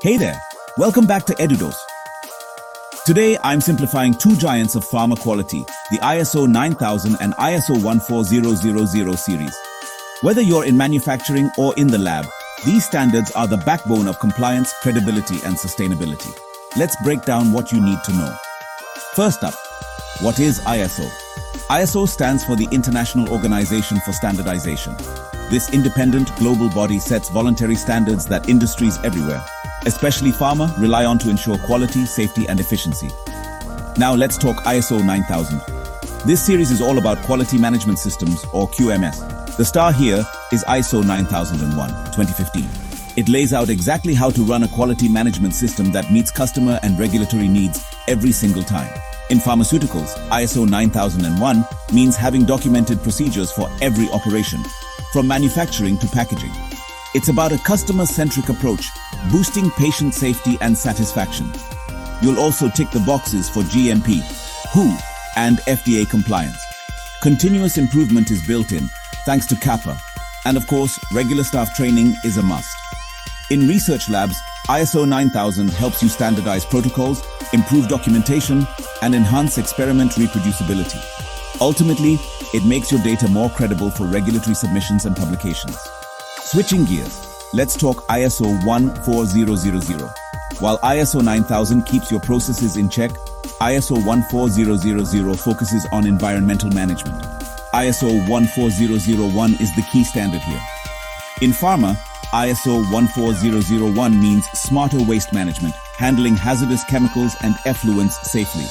Hey there, welcome back to EduDose. Today I'm simplifying two giants of pharma quality, the ISO 9000 and ISO 14000 series. Whether you're in manufacturing or in the lab, these standards are the backbone of compliance, credibility, and sustainability. Let's break down what you need to know. First up, what is ISO? ISO stands for the International Organization for Standardization. This independent global body sets voluntary standards that industries everywhere, especially pharma, rely on to ensure quality, safety, and efficiency. Now let's talk ISO 9000. This series is all about quality management systems, or QMS. The star here is ISO 9001, 2015. It lays out exactly how to run a quality management system that meets customer and regulatory needs every single time. In pharmaceuticals, ISO 9001 means having documented procedures for every operation, from manufacturing to packaging. It's about a customer-centric approach, boosting patient safety and satisfaction. You'll also tick the boxes for GMP, WHO, and FDA compliance. Continuous improvement is built in, thanks to CAPA. And of course, regular staff training is a must. In research labs, ISO 9000 helps you standardize protocols, improve documentation, and enhance experiment reproducibility. Ultimately, it makes your data more credible for regulatory submissions and publications. Switching gears, let's talk ISO 14000. While ISO 9000 keeps your processes in check, ISO 14000 focuses on environmental management. ISO 14001 is the key standard here. In pharma, ISO 14001 means smarter waste management, handling hazardous chemicals and effluents safely.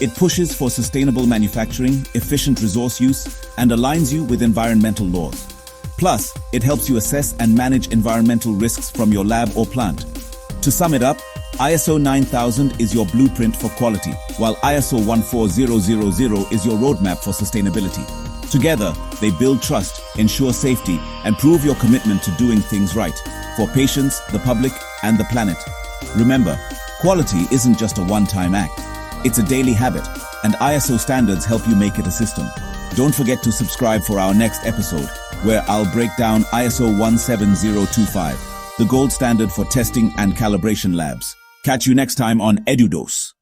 It pushes for sustainable manufacturing, efficient resource use, and aligns you with environmental laws. Plus, it helps you assess and manage environmental risks from your lab or plant. To sum it up, ISO 9000 is your blueprint for quality, while ISO 14000 is your roadmap for sustainability. Together, they build trust, ensure safety, and prove your commitment to doing things right for patients, the public, and the planet. Remember, quality isn't just a one-time act. It's a daily habit, and ISO standards help you make it a system. Don't forget to subscribe for our next episode, where I'll break down ISO 17025, the gold standard for testing and calibration labs. Catch you next time on EduDose.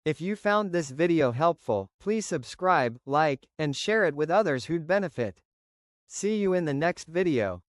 If you found this video helpful, please subscribe, like, and share it with others who'd benefit. See you in the next video.